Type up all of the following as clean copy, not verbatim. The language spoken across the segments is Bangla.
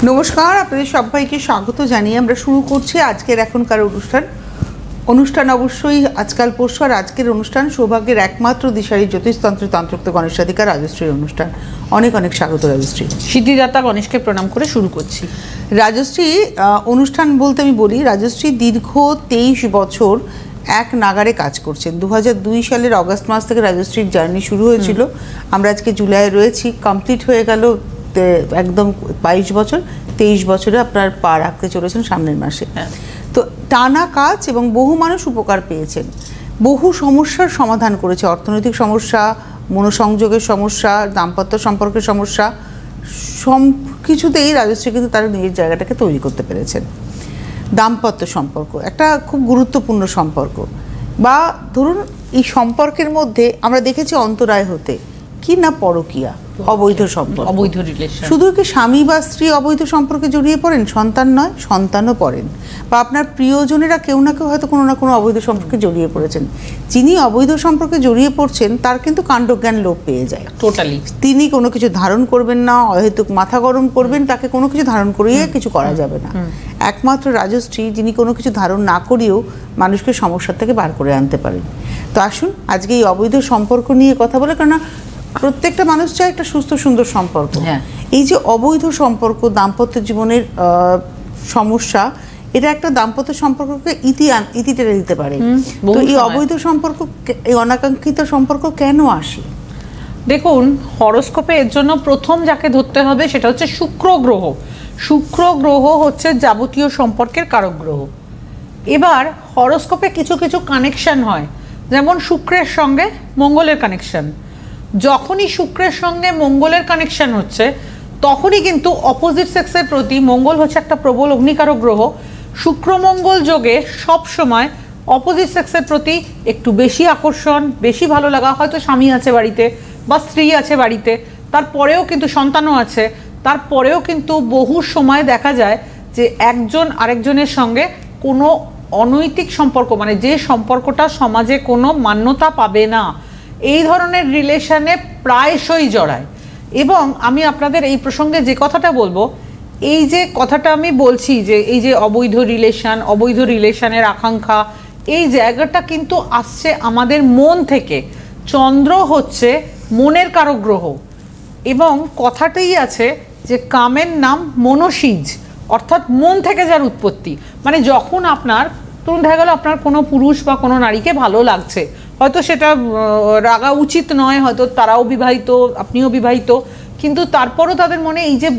নমস্কার, আপনাদের সবাইকে স্বাগত জানিয়ে আমরা শুরু করছি আজকের এখনকার অনুষ্ঠান অবশ্যই আজকাল পরশু। আর আজকের অনুষ্ঠান সৌভাগ্যের একমাত্র দিশারি জ্যোতিষতন্ত্র তন্ত্রোক্ত গণেশাধিকার রাজশ্রীর অনুষ্ঠান। অনেক অনেক স্বাগত রাজশ্রী। সিদ্ধিদাতা গণেশকে প্রণাম করে শুরু করছি। রাজশ্রী, অনুষ্ঠান বলতে আমি বলি, রাজশ্রী দীর্ঘ 23 বছর এক নাগারে কাজ করছেন। 2002 সালের অগাস্ট মাস থেকে রাজশ্রীর জার্নি শুরু হয়েছিল। আমরা আজকে জুলাই রয়েছি, কমপ্লিট হয়ে গেল একদম 22 বছর। 23 বছরে আপনার পা রাখতে চলেছেন সামনের মাসে। তো টানা কাজ এবং বহু মানুষ উপকার পেয়েছেন, বহু সমস্যার সমাধান করেছে। অর্থনৈতিক সমস্যা, মনোসংযোগের সমস্যা, দাম্পত্য সম্পর্কের সমস্যা, সব কিছুতেই রাজশ্রী কিন্তু তার নিজের জায়গাটাকে তৈরি করতে পেরেছেন। দাম্পত্য সম্পর্ক একটা খুব গুরুত্বপূর্ণ সম্পর্ক, বা ধরুন এই সম্পর্কের মধ্যে আমরা দেখেছি অন্তরায় হতে কি না পরকীয়া, অবৈধ সম্পর্ক, অবৈধ রিলেশন। শুধু কি স্বামী বা স্ত্রী অবৈধ সম্পর্কে জড়িয়ে পড়েন, সন্তান নয় সন্তানও পড়েন, বা আপনার প্রিয়জনেরা কেউ না কেউ হয়তো কোনো না কোনো অবৈধ সম্পর্কে জড়িয়ে পড়েছেন। যিনি অবৈধ সম্পর্কে জড়িয়ে পড়ছেন তার কিন্তু কাণ্ডজ্ঞান লোপ পেয়ে যায় টোটালি। তিনি কোনো কিছু ধারণ করবেন না, অহেতুক মাথা গরম করবেন, তাকে কোনো কিছু ধারণ করিয়ে কিছু করা যাবে না। একমাত্র রাজশ্রী যিনি কোনো কিছু ধারণ না করিয়েও মানুষকে সমস্যার থেকে বার করে আনতে পারেন। তো আসুন আজকে এই অবৈধ সম্পর্ক নিয়ে কথা বলে, কেননা প্রত্যেকটা মানুষ চায় একটা সুস্থ সুন্দর সম্পর্ক। এই যে অবৈধ সম্পর্ক, দাম্পত্য জীবনের সমস্যা, এটা একটা দাম্পত্য সম্পর্ককে ইতি টেনে দিতে পারে। তো এই অবৈধ সম্পর্ক, এই অনাকাঙ্ক্ষিত সম্পর্ক কেন আসে? দেখুন, হরোস্কোপে এর জন্য প্রথম যাকে ধরতে হবে সেটা হচ্ছে শুক্র গ্রহ। শুক্র গ্রহ হচ্ছে যাবতীয় সম্পর্কের কারক গ্রহ। এবার হরোস্কোপে কিছু কিছু কানেকশন হয়, যেমন শুক্রের সঙ্গে মঙ্গলের কানেকশন। যখনই শুক্রের সঙ্গে মঙ্গলের কানেকশন হচ্ছে তখনই কিন্তু অপোজিট সেক্সের প্রতি, মঙ্গল হচ্ছে একটা প্রবল অগ্নিকারক গ্রহ, শুক্র মঙ্গল যোগে সব সময় অপোজিট সেক্সের প্রতি একটু বেশি আকর্ষণ, বেশি ভালো লাগা। হয়তো স্বামী আছে বাড়িতে বা স্ত্রী আছে বাড়িতে, তারপরেও কিন্তু সন্তানও আছে, তারপরেও কিন্তু বহু সময় দেখা যায় যে একজন আরেকজনের সঙ্গে কোনো অনৈতিক সম্পর্ক, মানে যে সম্পর্কটা সমাজে কোনো মান্যতা পাবে না, এই ধরনের রিলেশনে প্রায়শই জড়ায়। এবং আমি আপনাদের এই প্রসঙ্গে যে কথাটা বলবো, এই যে কথাটা আমি বলছি যে এই যে অবৈধ রিলেশন, অবৈধ রিলেশনের আকাঙ্ক্ষা, এই জায়গাটা কিন্তু আসছে আমাদের মন থেকে। চন্দ্র হচ্ছে মনের কারক গ্রহ, এবং কথাটাই আছে যে কামের নাম মনসিজ, অর্থাৎ মন থেকে যার উৎপত্তি। মানে যখন আপনার ধরুন দেখা গেল আপনার কোনো পুরুষ বা কোনো নারীকে ভালো লাগছে, হয়তো সেটা রাগা উচিত নয়, হয়তো তারাও বিবাহিত, আপনিও বিবাহিত, কিন্তু তারপরও তাদের মনে এই যে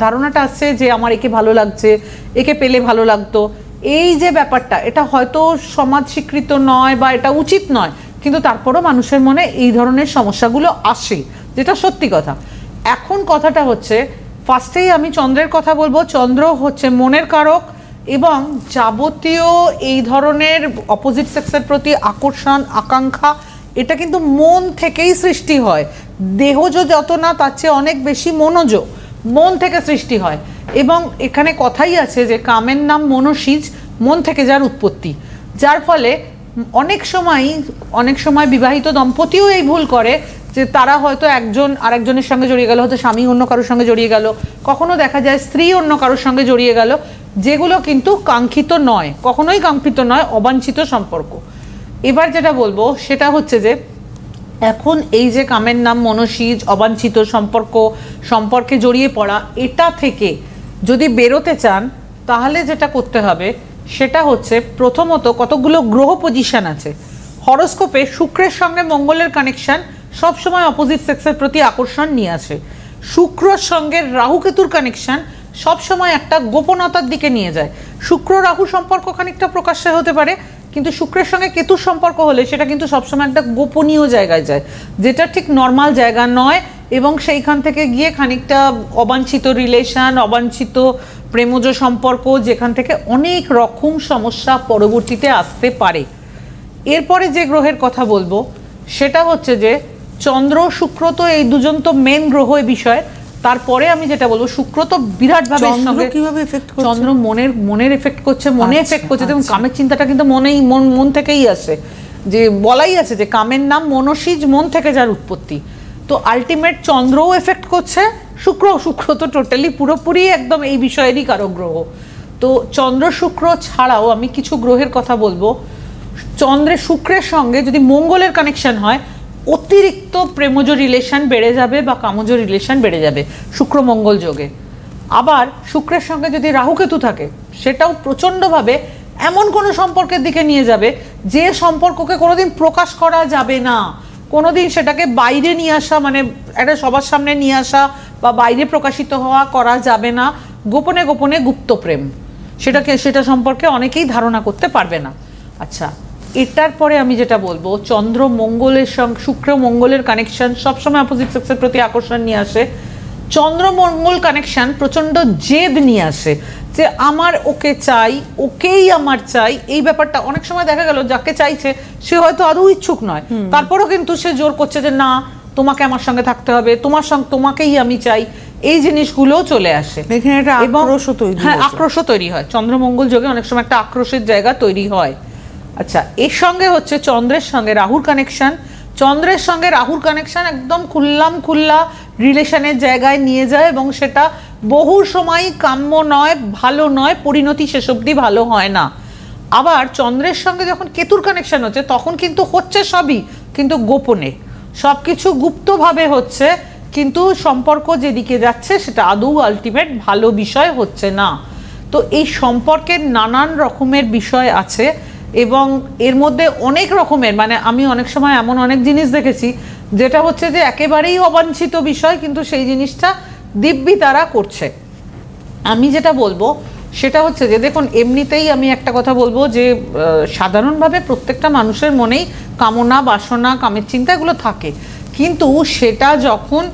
ধারণাটা আসছে যে আমার একে ভালো লাগছে, একে পেলে ভালো লাগতো, এই যে ব্যাপারটা, এটা হয়তো সমাজ স্বীকৃত নয় বা এটা উচিত নয়, কিন্তু তারপরও মানুষের মনে এই ধরনের সমস্যাগুলো আসে, যেটা সত্যি কথা। এখন কথাটা হচ্ছে, ফার্স্টেই আমি চন্দ্রের কথা বলবো। চন্দ্র হচ্ছে মনের কারক, এবং যাবতীয় এই ধরনের অপোজিট সেক্সের প্রতি আকর্ষণ, আকাঙ্ক্ষা, এটা কিন্তু মন থেকেই সৃষ্টি হয়। দেহজ যত না, তার চেয়ে অনেক বেশি মনোজ, মন থেকে সৃষ্টি হয়। এবং এখানে কথাই আছে যে কামের নাম মনসিজ, মন থেকে যার উৎপত্তি। যার ফলে অনেক সময় বিবাহিত দম্পতিও এই ভুল করে যে তারা হয়তো একজন আরেকজনের সঙ্গে জড়িয়ে গেল, হয়তো স্বামী অন্য কারোর সঙ্গে জড়িয়ে গেল, কখনো দেখা যায় স্ত্রী অন্য কারোর সঙ্গে জড়িয়ে গেল, যেগুলো কিন্তু কাঙ্ক্ষিত নয়, কখনোই কাঙ্ক্ষিত নয়, অবাঞ্ছিত সম্পর্ক। এবার যেটা বলবো সেটা হচ্ছে যে এখন এই যে কামের নাম মনসিজ, অবাঞ্ছিত সম্পর্কে জড়িয়ে পড়া, এটা থেকে যদি বেরোতে চান তাহলে যেটা করতে হবে সেটা হচ্ছে, প্রথমত কতগুলো গ্রহ পজিশন আছে হরোস্কোপে। শুক্রের সঙ্গে মঙ্গলের কানেকশন সবসময় অপোজিট সেক্সের প্রতি আকর্ষণ নিয়ে আসে। শুক্রর সঙ্গে রাহু কেতুর কানেকশন সবসময় একটা গোপনতার দিকে নিয়ে যায়। শুক্র রাহু সম্পর্ক খানিকটা প্রকাশ্যে হতে পারে, কিন্তু শুক্রের সঙ্গে কেতুর সম্পর্ক হলে সেটা কিন্তু সবসময় একটা গোপনীয় জায়গায় যায়, যেটা ঠিক নর্মাল জায়গা নয়, এবং সেইখান থেকে গিয়ে খানিকটা অবাঞ্ছিত রিলেশন, অবাঞ্ছিত প্রেমজ সম্পর্ক, যেখান থেকে অনেক রকম সমস্যা পরবর্তীতে আসতে পারে। এরপরে যে গ্রহের কথা বলবো সেটা হচ্ছে যে চন্দ্র শুক্র, তো এই দুজন তো মেন গ্রহ এই বিষয়ে। তারপরে আমি যেটা বলবো, শুক্র তো বিরাটভাবে চন্দ্র মনের এফেক্ট করছে, মনে এফেক্ট করছে। দেখুন, কামের চিন্তাটা কিন্তু মন থেকেই আসে, যে বলাই আছে যে কামের নাম মনসিজ, মন থেকে যার উৎপত্তি। তো আলটিমেট চন্দ্রও এফেক্ট করছে, শুক্র তো টোটালি পুরোপুরি একদম এই বিষয়েরই কারক গ্রহ। তো চন্দ্র শুক্র ছাড়াও আমি কিছু গ্রহের কথা বলবো। চন্দ্রের শুক্রের সঙ্গে যদি মঙ্গলের কানেকশন হয়, অতিরিক্ত প্রেমজ রিলেশন বেড়ে যাবে বা কামজ রিলেশন বেড়ে যাবে শুক্র মঙ্গল যোগে। আবার শুক্রের সঙ্গে যদি রাহুকেতু থাকে, সেটাও প্রচণ্ডভাবে এমন কোনো সম্পর্কের দিকে নিয়ে যাবে যে সম্পর্ককে কোনোদিন প্রকাশ করা যাবে না, কোনোদিন সেটাকে বাইরে নিয়ে আসা, মানে একটা সবার সামনে নিয়ে আসা বা বাইরে প্রকাশিত হওয়া করা যাবে না। গোপনে গোপনে গুপ্ত প্রেম, সেটা সম্পর্কে অনেকেই ধারণা করতে পারবে না। আচ্ছা, এটার পরে আমি যেটা বলবো, চন্দ্র মঙ্গলের সঙ্গে শুক্র মঙ্গলের কানেকশন সবসময় অপোজিট সেক্সের প্রতি আকর্ষণ নিয়ে আসে। চন্দ্র মঙ্গল কানেকশন প্রচণ্ড জেদ নিয়ে আসে, যে আমার ওকে চাই, ওকেই আমার চাই। এই ব্যাপারটা অনেক সময় দেখা গেল যাকে চাইছে সে হয়তো আদৌ ইচ্ছুক নয়, তারপরেও কিন্তু সে জোর করছে যে না, তোমাকে আমার সঙ্গে থাকতে হবে, তোমাকেই আমি চাই। এই জিনিসগুলোও চলে আসে, হ্যাঁ আক্রোশ তৈরি হয়। চন্দ্রমঙ্গল যোগে অনেক সময় একটা আক্রোশের জায়গা তৈরি হয়। আচ্ছা, এর সঙ্গে হচ্ছে চন্দ্রের সঙ্গে রাহুর কানেকশন। চন্দ্রের সঙ্গে রাহুর কানেকশন একদম খুল্লা রিলেশনের জায়গায় নিয়ে যায়, এবং সেটা বহু সময় কাম্য নয়, ভালো নয়, পরিণতি শেষ অবধি ভালো হয় না। আবার চন্দ্রের সঙ্গে যখন কেতুর কানেকশন হচ্ছে, তখন কিন্তু হচ্ছে সবই, কিন্তু গোপনে সব কিছু গুপ্তভাবে হচ্ছে, কিন্তু সম্পর্ক যেদিকে যাচ্ছে সেটা আদৌ আলটিমেট ভালো বিষয় হচ্ছে না। তো এই সম্পর্কের নানান রকমের বিষয় আছে, এবং এর মধ্যে অনেক রকমের, মানে আমি অনেক সময় এমন অনেক জিনিস দেখেছি যেটা হচ্ছে যে একেবারেই অবাঞ্ছিত বিষয়, কিন্তু সেই জিনিসটা দিব্যি তারা করছে। আমি যেটা বলবো সেটা হচ্ছে যে দেখুন, এমনিতেই আমি একটা কথা বলবো যে সাধারণভাবে প্রত্যেকটা মানুষের মনেই কামনা, বাসনা, কামের চিন্তা এগুলো থাকে, কিন্তু সেটা যখন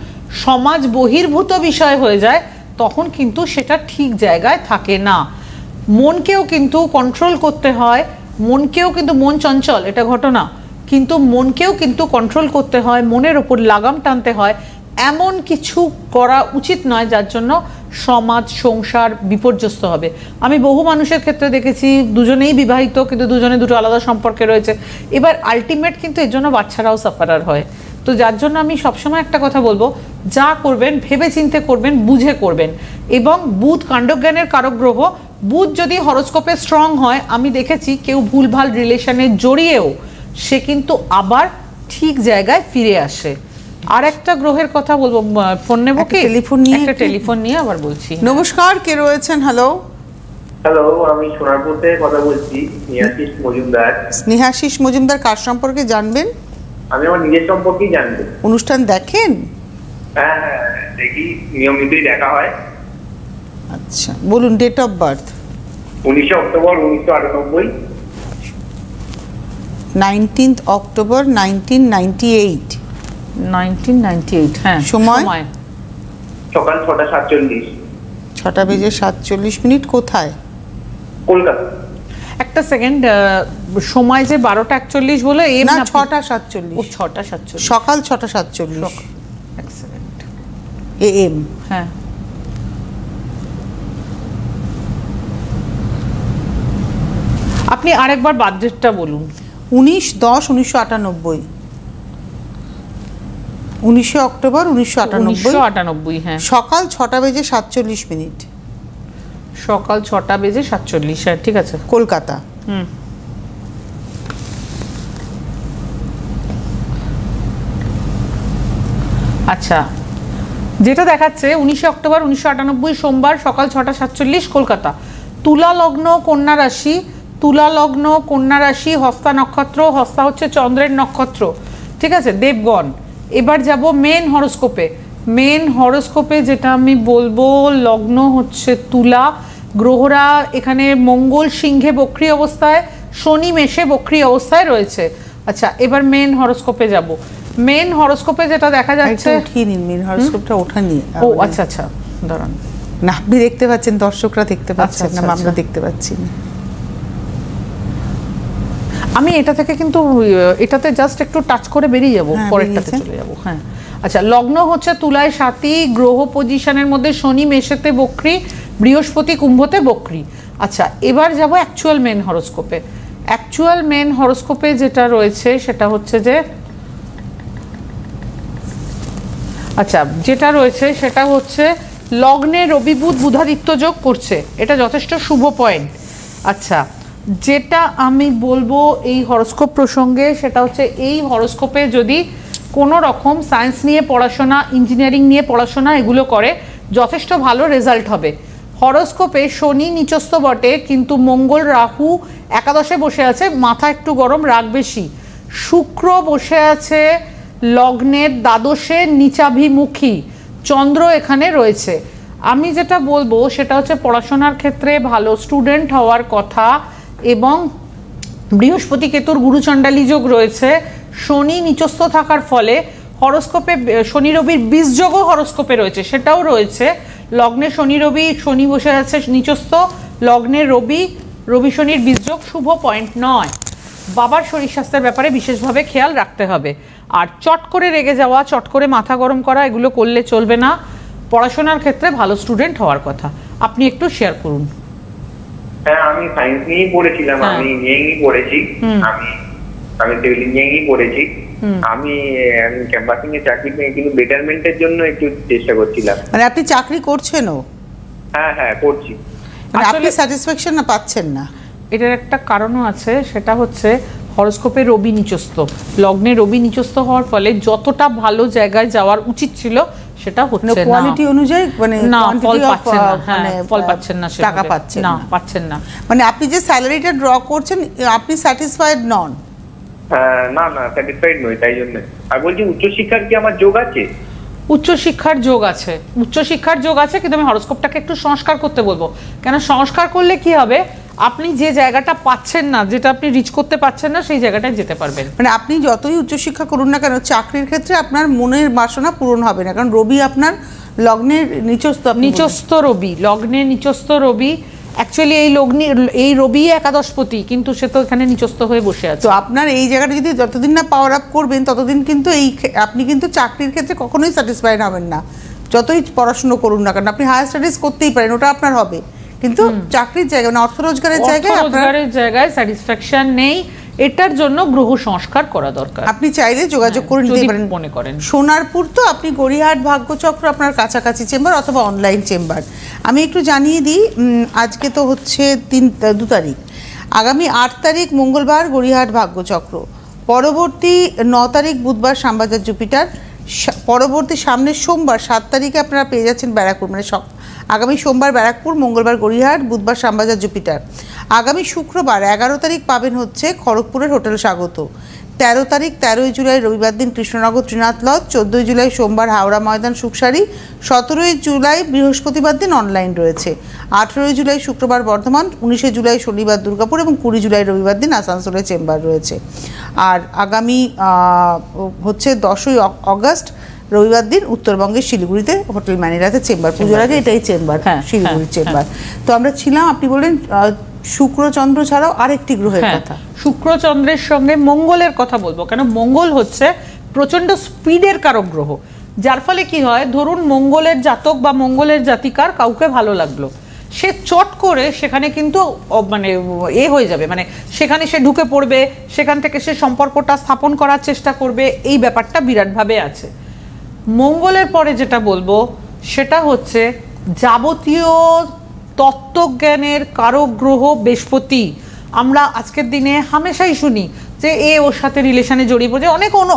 সমাজ বহির্ভূত বিষয় হয়ে যায় তখন কিন্তু সেটা ঠিক জায়গায় থাকে না। মনকেও কিন্তু কন্ট্রোল করতে হয়, মনকেও কিন্তু, মন চঞ্চল এটা ঘটনা, কিন্তু মনকেও কিন্তু কন্ট্রোল করতে হয়, মনের ওপর লাগাম টানতে হয়। এমন কিছু করা উচিত নয় যার জন্য সমাজ সংসার বিপর্যস্ত হবে। আমি বহু মানুষের ক্ষেত্রে দেখেছি দুজনেই বিবাহিত, কিন্তু দুজনে দুটো আলাদা সম্পর্কে রয়েছে। এবার আলটিমেট কিন্তু এর জন্য বাচ্চারাও সাফারার হয়। তো যার জন্য আমি সবসময় একটা কথা বলবো, যা করবেন ভেবে চিন্তে করবেন, বুঝে করবেন। এবং বুধ কাণ্ডজ্ঞানের কারক গ্রহ, বুধ যদি হরোস্কোপে স্ট্রং হয়, আমি দেখেছি কেউ ভুলভাল রিলেশনে জড়িয়েও সে কিন্তু আবার ঠিক জায়গায় ফিরে আসে। আর একটা গ্রহের কথা বলবো, ফোন নেব কি? টেলিফোন নিয়ে আবার বলছি। নমস্কার, কে রয়েছেন? হ্যালো, আমি সোনারপুর থেকে কথা বলছি, স্নেহাশিস মজুমদার। স্নেহাশিস মজুমদার, কার সম্পর্কে জানবেন? আমি আমার নিজের সম্পর্কেই জানবো। অনুষ্ঠান দেখেন? হ্যাঁ, দেখি, নিয়মিতই দেখা হয়। আচ্ছা, বলুন date of birth. 19 October 1998। 19th October 1998। 1998, হ্যাঁ। সময় সকাল 6:47। 6:47। কোথায়? কলকাতা। একটা সেকেন্ড, সময় যে 12:41 বলে এম না, না 6:47। ও 6:47, সকাল 6:47 এক সেকেন্ড, AM। হ্যাঁ। আপনি আরেকবার বার্থডেটটা বলুন। 19/10/1998। 19 অক্টোবর 1998। হ্যাঁ। সকাল 6:47। সকাল 6:47, হ্যাঁ ঠিক আছে। কলকাতা। আচ্ছা, যেটা দেখাচ্ছে 19 অক্টোবর 1998 সোমবার সকাল 6:47 কলকাতা। তুলা লগ্ন, কন্যা রাশি। তুলা লগ্ন, কন্যা রাশি, হস্তা নক্ষত্র। হস্তা হচ্ছে চন্দ্রের নক্ষত্র, ঠিক আছে, দেবগণ। এবার যাব মেন হরোস্কোপে। মেন হরোস্কোপে যেটা আমি বলবো, লগ্ন হচ্ছে তুলা, গ্রহরা এখানে মঙ্গল সিংহে বক্রী অবস্থায়, শনি মেষে বক্রী অবস্থায় রয়েছে। আচ্ছা, এবার মেন হরোস্কোপে যাব। মেন হরোস্কোপে যেটা দেখা যাচ্ছে, মেন হরোস্কোপটা ওঠানি। ও আচ্ছা আচ্ছা, দাঁড়ান, না আপনি দেখতে পাচ্ছেন, দর্শকরা দেখতে পাচ্ছেন না, আমরা দেখতে পাচ্ছি না। আমি এটা থেকে কিন্তু এটাতে জাস্ট একটু টাচ করে বেরিয়ে যাব, পরেরটাতে চলে যাব। হ্যাঁ, আচ্ছা, লগ্ন হচ্ছে তুলায় সাথী, গ্রহ পজিশনের মধ্যে শনি মেষেতে বক্রী, বৃহস্পতি কুম্ভতে বক্রী। আচ্ছা, এবার যাব অ্যাকচুয়াল মেন হরোস্কোপে। অ্যাকচুয়াল মেন হরোস্কোপে যেটা রয়েছে সেটা হচ্ছে যে আচ্ছা, যেটা রয়েছে সেটা হচ্ছে লগ্নে রবি বুধ বুধাদিত্য যোগ করছে, এটা যথেষ্ট শুভ পয়েন্ট। আচ্ছা, যেটা আমি বলবো এই হরোস্কোপ প্রসঙ্গে সেটা হচ্ছে এই হরোস্কোপে যদি কোনো রকম সায়েন্স নিয়ে পড়াশোনা, ইঞ্জিনিয়ারিং নিয়ে পড়াশোনা এগুলো করে যথেষ্ট ভালো রেজাল্ট হবে। হরোস্কোপে শনি নিচস্থ বটে, কিন্তু মঙ্গল রাহু একাদশে বসে আছে, মাথা একটু গরম, রাগ বেশি। শুক্র বসে আছে লগ্নের দ্বাদশে নিচাভিমুখী, চন্দ্র এখানে রয়েছে। আমি যেটা বলবো সেটা হচ্ছে পড়াশোনার ক্ষেত্রে ভালো স্টুডেন্ট হওয়ার কথা, এবং বৃহস্পতি কেতুর গুরুচণ্ডালী যোগ রয়েছে। শনি নিচস্থ থাকার ফলে হরোস্কোপে শনি রবির বীজযোগও হরোস্কোপে রয়েছে, সেটাও রয়েছে। লগ্নে শনি রবি, শনি বসে আছে নিচস্থ, লগ্নে রবি, রবি শনির বীজযোগ শুভ পয়েন্ট নয়। বাবার শরীর স্বাস্থ্যের ব্যাপারে বিশেষভাবে খেয়াল রাখতে হবে। আর চট করে রেগে যাওয়া, চট করে মাথা গরম করা এগুলো করলে চলবে না। পড়াশোনার ক্ষেত্রে ভালো স্টুডেন্ট হওয়ার কথা। আপনি একটু শেয়ার করুন। হ্যাঁ, আমি সায়েন্স নিয়েই পড়েছিলাম, আমি ইঞ্জিনিয়ারিং পড়েছি, আমি সিভিল ইঞ্জিনিয়ারিং পড়েছি। আমি ক্যাম্পাসিং এ চাকরি পেয়ে কিন্তু বেটারমেন্টের জন্য একটু চেষ্টা করছিলাম। মানে আপনি চাকরি করছেনও? হ্যাঁ করছি। মানে আপনি স্যাটিসফ্যাকশন না পাচ্ছেন না? এটার একটা কারণও আছে, সেটা হচ্ছে হরোস্কোপে রবি নিচস্থ, লগ্নে রবি নিচস্থ হওয়ার ফলে যতটা ভালো জায়গায় যাওয়ার উচিত ছিল সেটা হচ্ছে না। কোয়ালিটি অনুযায়ী মানে না, ফল পাচ্ছেন না। হ্যাঁ, ফল পাচ্ছেন না, টাকা পাচ্ছেন না, পাচ্ছেন না। মানে আপনি যে স্যালারিটা ড্র করছেন আপনি স্যাটিসফাইড নন? না স্যাটিসফাইড নই, তাই জন্য। আর বলছি, উচ্চশিক্ষার কি আমার যোগ আছে? উচ্চশিক্ষার যোগ আছে, উচ্চশিক্ষার যোগ আছে, কিন্তু আমি হরোস্কোপটাকে একটু সংস্কার করতে বলবো। কেন সংস্কার করলে কি হবে, আপনি যে জায়গাটা পাচ্ছেন না, যেটা আপনি রিচ করতে পারছেন না, সেই জায়গাটায় যেতে পারবেন। মানে আপনি যতই উচ্চশিক্ষা করুন না কেন, চাকরির ক্ষেত্রে আপনার মনের বাসনা পূরণ হবে না, কারণ রবি আপনার লগ্নের নিচস্থ রবি, লগ্নে নিচস্থ রবি। অ্যাকচুয়ালি এই রবি একাদশপতি, কিন্তু সে তো এখানে নিচস্থ হয়ে বসে আছে। তো আপনার এই জায়গাটা যদি যতদিন না পাওয়ার আপ করবেন ততদিন কিন্তু আপনি কিন্তু চাকরির ক্ষেত্রে কখনোই স্যাটিসফাইড হবেন না, যতই পড়াশুনো করুন না কেন। আপনি হায়ার স্টাডিজ করতেই পারেন, ওটা আপনার হবে, কিন্তু চাকরির জায়গায় মানে অর্থ রোজগারের জায়গায় স্যাটিসফ্যাকশন নেই। এটার জন্য গ্রহ সংস্কার করা দরকার। আপনি চাইলে যোগাযোগ করে নিতে পারেন। মনে করেন সোনারপুর তো আপনি গড়িয়াহাট ভাগ্যচক্র আপনার কাছাকাছি চেম্বার, অথবা অনলাইন চেম্বার। আমি একটু জানিয়ে দিই, আজকে তো হচ্ছে 2 তারিখ, আগামী 8 তারিখ মঙ্গলবার গড়িয়াহাট ভাগ্যচক্র, পরবর্তী 9 তারিখ বুধবার শ্যামবাজার জুপিটার, পরবর্তী সামনের সোমবার 7 তারিখে আপনারা পেয়ে যাচ্ছেন ব্যারাকপুর, মানে আগামী সোমবার ব্যারাকপুর, মঙ্গলবার গড়িয়াহাট, বুধবার শ্যামবাজার জুপিটার। আগামী শুক্রবার 11 তারিখ পাবেন হচ্ছে খড়গপুরের হোটেল স্বাগত। 13 তারিখ 13ই জুলাই রবিবার দিন কৃষ্ণনগর ত্রিনাথ লজ, 14ই জুলাই সোমবার হাওড়া ময়দান সুখসারি, 17ই জুলাই বৃহস্পতিবার দিন অনলাইন রয়েছে, 18ই জুলাই শুক্রবার বর্ধমান, 19শে জুলাই শনিবার দুর্গাপুর এবং 20 জুলাই রবিবার দিন আসানসোলে চেম্বার রয়েছে। আর আগামী হচ্ছে 10ই আগস্ট রবিবার দিন উত্তরবঙ্গের শিলিগুড়িতে হোটেল ম্যানিরাতে চেম্বার, পুজোর আগে এটাই চেম্বার, শিলিগুড়ির চেম্বার। তো আমরা ছিলাম, আপনি বললেন শুক্রচন্দ্র ছাড়াও আরেকটি গ্রহের কথা। শুক্রচন্দ্রের সঙ্গে মঙ্গলের কথা বলবো, কেন মঙ্গল হচ্ছে প্রচন্ড স্পিডের কারক গ্রহ, যার ফলে কি হয়, ধরুন মঙ্গলের জাতক বা মঙ্গলের জাতিকার কাউকে ভালো লাগলো, সে চট করে সেখানে কিন্তু মানে হয়ে যাবে, মানে সেখানে সে ঢুকে পড়বে, সেখান থেকে সে সম্পর্কটা স্থাপন করার চেষ্টা করবে, এই ব্যাপারটা বিরাটভাবে আছে। মঙ্গলের পরে যেটা বলবো সেটা হচ্ছে যাবতীয় তত্ত্বজ্ঞানের কারক গ্রহ বৃহস্পতি। আমরা আজকের দিনে হামেশাই শুনি যে ওর সাথে রিলেশনে জড়িয়ে পড়ে,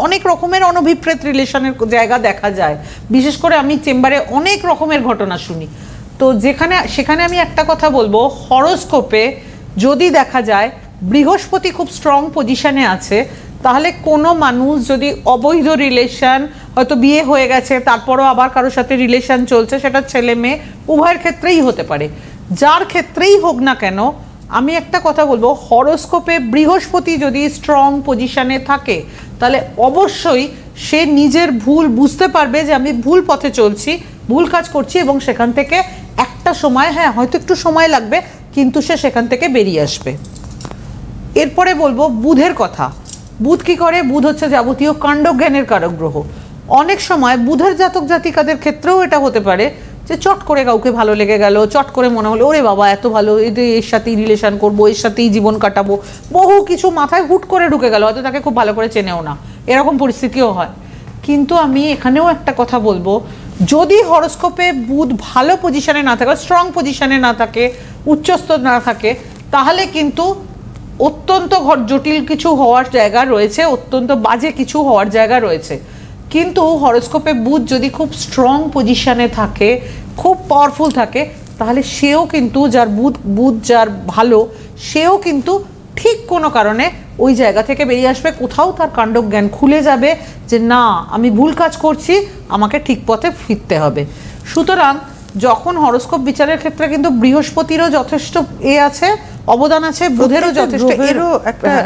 অনেক রকমের অনভিপ্রেত রিলেশনের জায়গা দেখা যায়। বিশেষ করে আমি চেম্বারে অনেক রকমের ঘটনা শুনি। তো সেখানে আমি একটা কথা বলবো, হরোস্কোপে যদি দেখা যায় বৃহস্পতি খুব স্ট্রং পজিশনে আছে, তাহলে কোনো মানুষ যদি অবৈধ রিলেশন, হয়তো বিয়ে হয়ে গেছে তারপরও আবার কারোর সাথে রিলেশন চলছে, সেটা ছেলে মেয়ে উভয়ের ক্ষেত্রেই হতে পারে, যার ক্ষেত্রেই হোক না কেন, আমি একটা কথা বলবো, হরোস্কোপে বৃহস্পতি যদি স্ট্রং পজিশনে থাকে তাহলে অবশ্যই সে নিজের ভুল বুঝতে পারবে যে আমি ভুল পথে চলছি, ভুল কাজ করছি, এবং সেখান থেকে একটা সময়, হ্যাঁ হয়তো একটু সময় লাগবে, কিন্তু সে সেখান থেকে বেরিয়ে আসবে। এরপরে বলবো বুধের কথা। বুধ কি করে? বুধ হচ্ছে যাবতীয় কাণ্ডজ্ঞানের কারক গ্রহ। অনেক সময় বুধের জাতক জাতিকাদের ক্ষেত্রেও এটা হতে পারে যে চট করে কাউকে ভালো লেগে গেল, চট করে মনে হলো ওরে বাবা এত ভালো, এর সাথেই রিলেশন করবো, এর সাথেই জীবন কাটাবো, বহু কিছু মাথায় হুট করে ঢুকে গেল, হয়তো তাকে খুব ভালো করে চেনেও না, এরকম পরিস্থিতিও হয়। কিন্তু আমি এখানেও একটা কথা বলবো, যদি হরোস্কোপে বুধ ভালো পজিশনে না থাকে, স্ট্রং পজিশনে না থাকে, উচ্চস্থ না থাকে, তাহলে কিন্তু অত্যন্ত জটিল কিছু হওয়ার জায়গা রয়েছে, অত্যন্ত বাজে কিছু হওয়ার জায়গা রয়েছে। কিন্তু হরোস্কোপে বুধ যদি খুব স্ট্রং পজিশনে থাকে, খুব পাওয়ারফুল থাকে, তাহলে সেও কিন্তু যার বুধ যার ভালো, সেও কিন্তু ঠিক কোনো কারণে ওই জায়গা থেকে বেরিয়ে আসবে, কোথাও তার কাণ্ডজ্ঞান খুলে যাবে যে না আমি ভুল কাজ করছি, আমাকে ঠিক পথে ফিরতে হবে। সুতরাং যখন হরোস্কোপ বিচারের ক্ষেত্রে কিন্তু বৃহস্পতিরও যথেষ্ট আছে, অবদান আছে, বুধেরও যথেষ্ট, এরও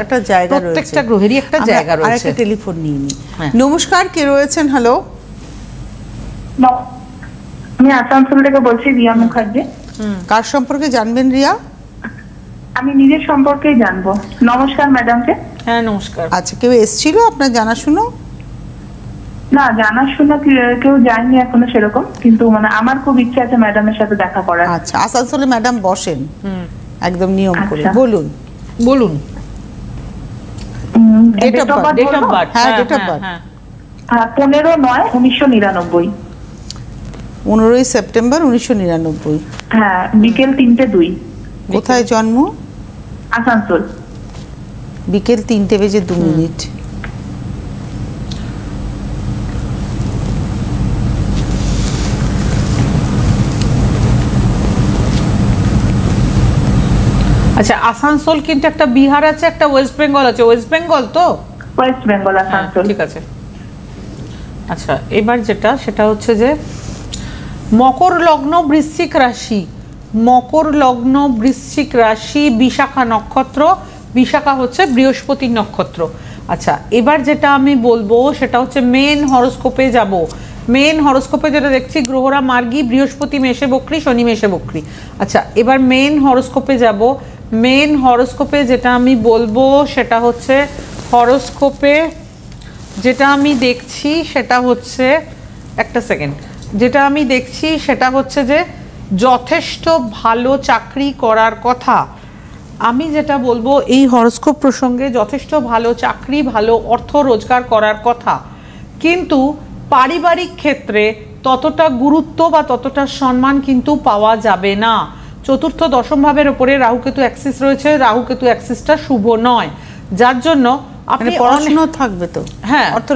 একটা জায়গা রয়েছে, প্রত্যেকটা গ্রহেরই একটা জায়গা রয়েছে। আরেকটা টেলিফোন নিয়ে নি। নমস্কার, কে রয়েছেন? হ্যালো, আমি আসানসোল থেকে বলছি, রিয়া মুখার্জি। কার সম্পর্কে জানবেন রিয়া? আমি নিজের সম্পর্কেই জানবো। নমস্কার ম্যাডামকে। হ্যাঁ নমস্কার। আচ্ছা, কেউ এসেছিল আপনার জানাশুনো? না, জানাশোনা কেউ যায়নি এখনো সেরকম, কিন্তু মানে আমার খুব ইচ্ছা আছে ম্যাডামের সাথে দেখা করার। আচ্ছা, আসানসোলে ম্যাডাম বসেন একদম নিয়ম করে। বলুন বলুন। Date of birth. হ্যাঁ, ডেট অফ বার্থ 15/9/1999। 15 সেপ্টেম্বর 1999। হ্যাঁ, বিকেল 3:02। কোথায় জন্ম? আসানসোল। বিকেল 3:02। আচ্ছা, আসানসোল কিন্তু একটা বিহার আছে, একটা ওয়েস্ট বেঙ্গল আছে। ওয়েস্ট বেঙ্গল তো? ওয়েস্ট বেঙ্গল, আসানসোল। ঠিক আছে। আচ্ছা, এবার যেটা সেটা হচ্ছে যে মকর লগ্ন বৃশ্চিক রাশি, মকর লগ্ন বৃশ্চিক রাশি, বিশাখা নক্ষত্র। বিশাখা হচ্ছে বৃহস্পতির নক্ষত্র। আচ্ছা, এবার যেটা আমি বলবো সেটা হচ্ছে মেন হরোস্কোপে যাব। মেন হরোস্কোপে যেটা দেখছি গ্রহরা মার্গী, বৃহস্পতি মেষে বক্রী, শনি মেষে বক্রী। আচ্ছা, এবার মেন হরোস্কোপে যাব। মেন হরোস্কোপে যেটা আমি বলবো সেটা হচ্ছে হরোস্কোপে যেটা আমি দেখছি সেটা হচ্ছে, একটা সেকেন্ড, যেটা আমি দেখছি সেটা হচ্ছে যে যথেষ্ট ভালো চাকরি করার কথা। আমি যেটা বলবো এই হরোস্কোপ প্রসঙ্গে, যথেষ্ট ভালো চাকরি, ভালো অর্থ রোজগার করার কথা, কিন্তু পারিবারিক ক্ষেত্রে ততটা গুরুত্ব বা ততটা সম্মান কিন্তু পাওয়া যাবে না। চতুর্থ দশম ভাবের উপরে রাহুকেতু অ্যাক্সিস রয়েছে, রাহুকেতু অ্যাক্সিসটা শুভ নয়, যার জন্য আপনি পড়াশোনা থাকবে তো, হ্যাঁ অর্থ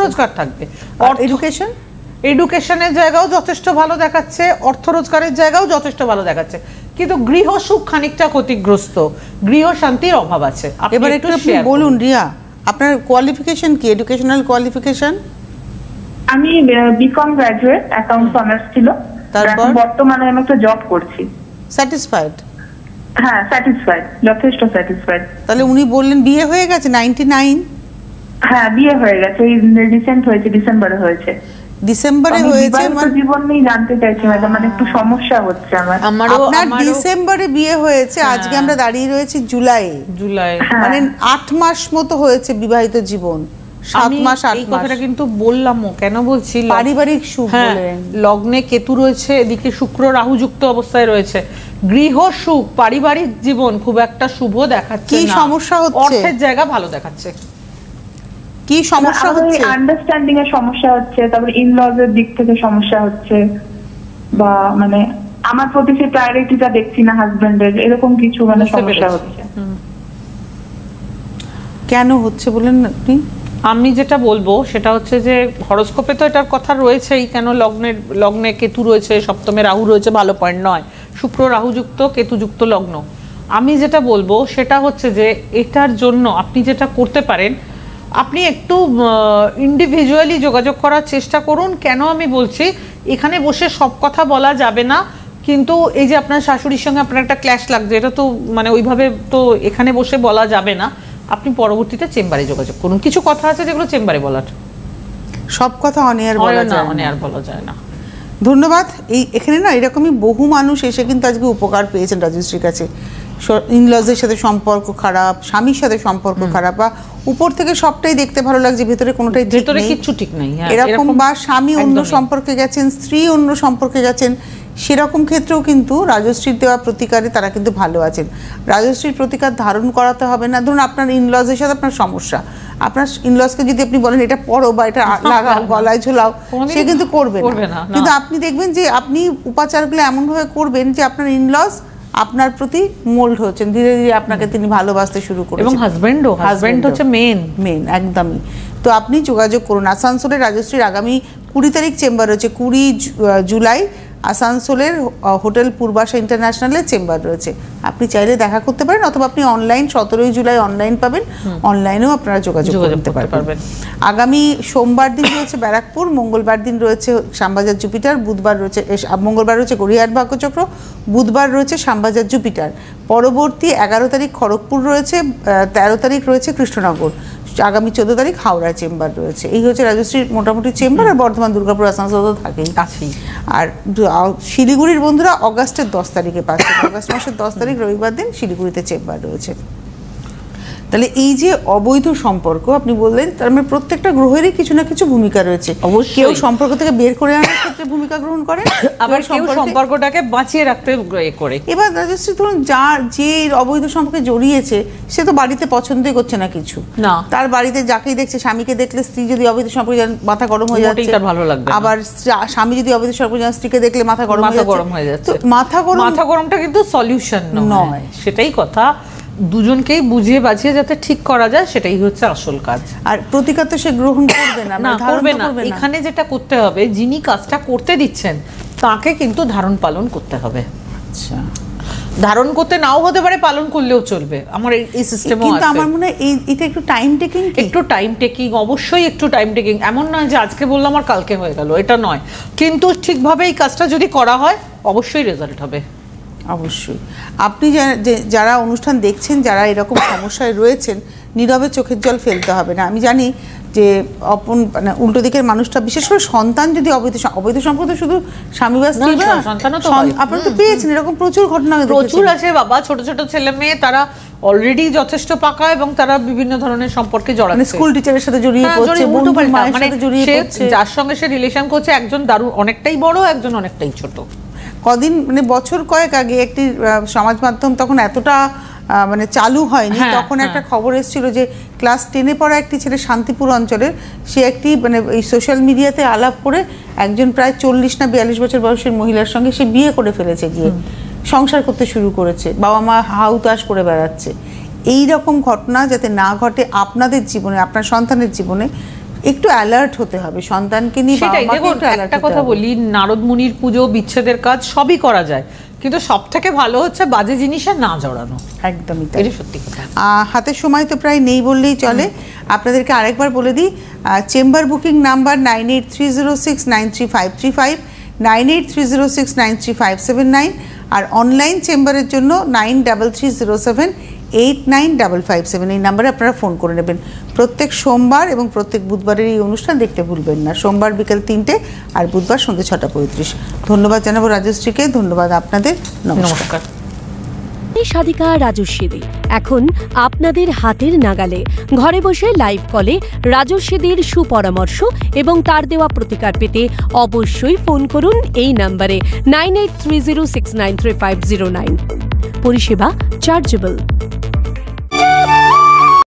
রোজগার থাকবে। এডুকেশন, এডুকেশনের জায়গাও যথেষ্ট ভালো দেখাচ্ছে, অর্থ রোজগারের জায়গাও যথেষ্ট ভালো দেখাচ্ছে, কিন্তু গৃহ সুখ খানিকটা ক্ষতিগ্রস্ত, গৃহ শান্তির অভাব আছে। এবার একটু বলুন রিয়া, আপনার কোয়ালিফিকেশন কি, এডুকেশনাল কোয়ালিফিকেশন? আমি বিকম গ্র্যাজুয়েট, অ্যাকাউন্টস অনার্স ছিল। তারপর বর্তমানে আমি একটা জব করছি। স্যাটিসফাইড? হ্যাঁ, স্যাটিসফাইড, যথেষ্ট স্যাটিসফাইড। তাহলে উনি বললেন বিয়ে হয়ে গেছে 99? হ্যাঁ, বিয়ে হয়ে গেছে, এই রিসেন্ট হয়েছে, ডিসেম্বরে হয়েছে। ডিসেম্বরে হয়েছে? মানে জীবন নিয়ে জানতে চাইছি ম্যাডাম, মানে একটু সমস্যা হচ্ছে আমার। আপনার ডিসেম্বরে বিয়ে হয়েছে, আজকে আমরা দাঁড়িয়ে রয়েছি জুলাই। মানে 8 মাস মতো হয়েছে বিবাহিত জীবন। 7 মাস 8 মাস। এই কথাটা কিন্তু বললামও, কেন বলছি, পারিবারিক সুখ বলেন। লগ্নে কেতু রয়েছে, এদিকে শুক্র রাহু যুক্ত অবস্থায় রয়েছে, গৃহ সুখ, পারিবারিক জীবন খুব একটা শুভ দেখাচ্ছে না। কি সমস্যা হচ্ছে? অর্থের জায়গা ভালো দেখাচ্ছে। কি সমস্যা হচ্ছে? আন্ডারস্ট্যান্ডিং এর সমস্যা হচ্ছে, তারপর ইনলজ এর দিক থেকে সমস্যা হচ্ছে, বা মানে আমার প্রতি সেই প্রায়োরিটিটা দেখছি না হাজবেন্ডের, এরকম কিছু মানে সমস্যা হচ্ছে। কেন হচ্ছে বলেন আপনি? আমি যেটা বলবো সেটা হচ্ছে যে হরোস্কোপে তো এটার কথা রয়েছেই, কেন লগ্নে কেতু রয়েছে, সপ্তমে রাহু রয়েছে, ভালো পয়েন্ট নয়। শুক্র রাহু যুক্ত, কেতু যুক্ত লগ্ন। আমি যেটা বলবো সেটা হচ্ছে যে এটার জন্য আপনি যেটা করতে পারেন, আপনি একটু ইন্ডিভিজুয়ালি যোগাযোগ করার চেষ্টা করুন। কেন আমি বলছি, এখানে বসে সব কথা বলা যাবে না, কিন্তু এই যে আপনার শাশুড়ির সঙ্গে আপনার একটা ক্ল্যাশ লাগছে, এটা তো মানে ওইভাবে তো এখানে বসে বলা যাবে না। আপনি পরবর্তীতে চেম্বারে যোগাযোগ করুন। কিছু কথা আছে যেগুলো চেম্বারে বলার, সব কথা অনেয়ার বলা যায় না, অনেয়ার বলা যায় না। ধন্যবাদ। এখানে না এরকমই বহু মানুষ এসে কিন্তু আজকে উপকার পেয়েছেন রাজশ্রীর কাছে। ইনলজের সাথে সম্পর্ক খারাপ, স্বামীর সাথে সম্পর্ক খারাপ, বা উপর থেকে সবটাই দেখতে ভালো লাগছে, ভেতরে কোনোটাই ঠিক নেই, কিচ্ছু ঠিক নেই, এরকম, বা স্বামী অন্য সম্পর্কে গেছেন, স্ত্রী অন্য সম্পর্কে গেছেন, সেরকম ক্ষেত্রেও কিন্তু রাজশ্রীর দেওয়া প্রতিকারে তারা কিন্তু ভালো আছেন। রাজশ্রীর প্রতিকার ধারণ করাতে হবে না। ধরুন আপনার ইনলজের সাথে আপনার সমস্যা, আপনার ইনলজকে যদি আপনি বলেন এটা পরো বা এটা লাগাও, গলায় ঝোলাও, সে কিন্তু করবে না। কিন্তু আপনি দেখবেন যে আপনি উপাচারগুলো এমনভাবে করবেন যে আপনার ইনলজ আপনার প্রতি মোল্ড হচ্ছেন, ধীরে ধীরে আপনাকে তিনি ভালোবাসতে শুরু করছেন। এবং হাজবেন্ড হচ্ছে মেন একদমই। তো আপনি যোগাযোগ করুন। আসানসোলের রাজশ্রীর আগামী 20 তারিখ চেম্বার রয়েছে, 20 জুলাই আসানসোলের হোটেল পূর্বাশা ইন্টারন্যাশনালে চেম্বার রয়েছে। আপনি চাইলে দেখা করতে পারেন, অথবা আপনি অনলাইন 17 জুলাই অনলাইন পাবেন, অনলাইনেও আপনারা যোগাযোগ করতে পারবেন। আগামী সোমবার দিন রয়েছে ব্যারাকপুর, মঙ্গলবার দিন রয়েছে শ্যামবাজার জুপিটার, মঙ্গলবার রয়েছে গড়িয়াহাট ভাগ্যচক্র, বুধবার রয়েছে শ্যামবাজার জুপিটার। পরবর্তী 11 তারিখ খড়গপুর রয়েছে, 13 তারিখ রয়েছে কৃষ্ণনগর, আগামী 14 তারিখ হাওড়া চেম্বার রয়েছে। এই হচ্ছে রাজশ্রীর মোটামুটি চেম্বার। আর বর্ধমান, দুর্গাপুর, আসানসোল তো থাকেই। আর শিলিগুড়ির বন্ধুরা অগাস্টের 10 তারিখে পাচ্ছেন, অগাস্ট মাসের 10 তারিখ রবিবার দিন শিলিগুড়িতে চেম্বার রয়েছে। তাহলে এই যে অবৈধ সম্পর্ক আপনি বললেন, তার মানে প্রত্যেকটা গ্রহেরই কিছু না কিছু ভূমিকা রয়েছে। কেউ সম্পর্ক থেকে বের করে আনার ক্ষেত্রে ভূমিকা গ্রহণ করে, আবার কেউ সম্পর্কটাকে বাঁচিয়ে রাখতে করে। এবার রাজশ্রী ধরুন যে অবৈধ সম্পর্কে জড়িয়েছে সে তো বাড়িতে পছন্দই করছে না কিছু, না তার বাড়িতে যাকেই দেখছে, স্বামীকে দেখলে স্ত্রী যদি অবৈধ সম্পর্কে মাথা গরম হয়ে যাচ্ছে, ভালো লাগবে। আবার স্বামী যদি অবৈধ সম্পর্কে স্ত্রীকে দেখলে মাথা গরম হয়ে যাচ্ছে। মাথা গরমটা কিন্তু সলিউশন নয়, সেটাই কথা। দুজনকেই বুঝিয়ে বাজিয়ে যাতে ঠিক করা যায়, সেটাই হচ্ছে আসল কাজ। আর প্রতিকার তো সে গ্রহণ করবে না, করবে না। এখানে যেটা করতে হবে, যিনি কাজটা করতে দিচ্ছেন তাকে কিন্তু ধারণ পালন করতে হবে। আচ্ছা, ধারণ করতে নাও হতে পারে, পালন করলেও চলবে। আমার এই সিস্টেমও আছে। কিন্তু আমার মনে হয় এটা একটু টাইম টেকিং, অবশ্যই একটু টাইম টেকিং। এমন নয় যে আজকে বললাম আর কালকে হয়ে গেল, এটা নয়। কিন্তু ঠিকভাবে এই কাজটা যদি করা হয়, অবশ্যই রেজাল্ট হবে। অবশ্যই। আপনি যারা অনুষ্ঠান দেখছেন, যারা এরকম সমস্যায় রয়েছেন, নীরবে চোখের জল ফেলতে হবে না। আমি জানি যে মানে উল্টো দিকের মানুষটা, বিশেষ করে সন্তান যদি অবৈধ সম্পর্ক, শুধু স্বামী বা স্ত্রী না, আপনারা তো পেয়েছেন এরকম প্রচুর ঘটনা, প্রচুর আছে বাবা। ছোট ছোট ছেলে মেয়ে, তারা অলরেডি যথেষ্ট পাকা এবং তারা বিভিন্ন ধরনের সম্পর্কে জড়াচ্ছে। স্কুল টিচারের সাথে জড়িয়ে পড়ছে, যার সঙ্গে সে রিলেশন করছে, একজন দারুণ অনেকটাই বড়, একজন অনেকটাই ছোট। কদিন মানে বছর কয়েক আগে একটি সমাজ মাধ্যম তখন এতটা মানে চালু হয়নি, তখন একটা খবর এসেছিল যে ক্লাস 10-এ পড়া একটি ছেলে শান্তিপুর অঞ্চলের, সে একটি মানে এই সোশ্যাল মিডিয়াতে আলাপ করে একজন প্রায় 40 না 42 বছর বয়সের মহিলার সঙ্গে সে বিয়ে করে ফেলেছে, গিয়ে সংসার করতে শুরু করেছে, বাবা মা হাউতাস করে বেড়াচ্ছে। এই রকম ঘটনা যাতে না ঘটে আপনাদের জীবনে, আপনার সন্তানের জীবনে, একটু অ্যালার্ট হতে হবে সন্তানকে নিয়ে। একটা কথা বলি, নারদ মুনির পুজো, বিচ্ছেদের কাজ সবই করা যায়, কিন্তু সব থেকে ভালো হচ্ছে বাজে জিনিসে না জড়ানো। একদমই তাই, সত্যি কথা। হাতের সময় তো প্রায় নেই বললেই চলে। আপনাদেরকে আরেকবার বলে দিই, চেম্বার বুকিং নাম্বার 9830693535, 9830693579, আর অনলাইন চেম্বারের জন্য 9330789557। এই নাম্বারে আপনারা ফোন করে নেবেন। প্রত্যেক সোমবার এবং প্রত্যেক বুধবারের এই অনুষ্ঠান দেখতে ভুলবেন না, সোমবার বিকেল 3টে আর বুধবার সন্ধ্যে 6:35। ধন্যবাদ জানাবো রাজশ্রীকে, ধন্যবাদ আপনাদের, নমস্কার। সাধিকা রাজস্বী দে এখন আপনাদের হাতের নাগালে। ঘরে বসে লাইভ কলে রাজস্বীদের সুপরামর্শ এবং তার দেওয়া প্রতিকার পেতে অবশ্যই ফোন করুন এই নম্বরে 9830693509। পরিষেবা চার্জেবল।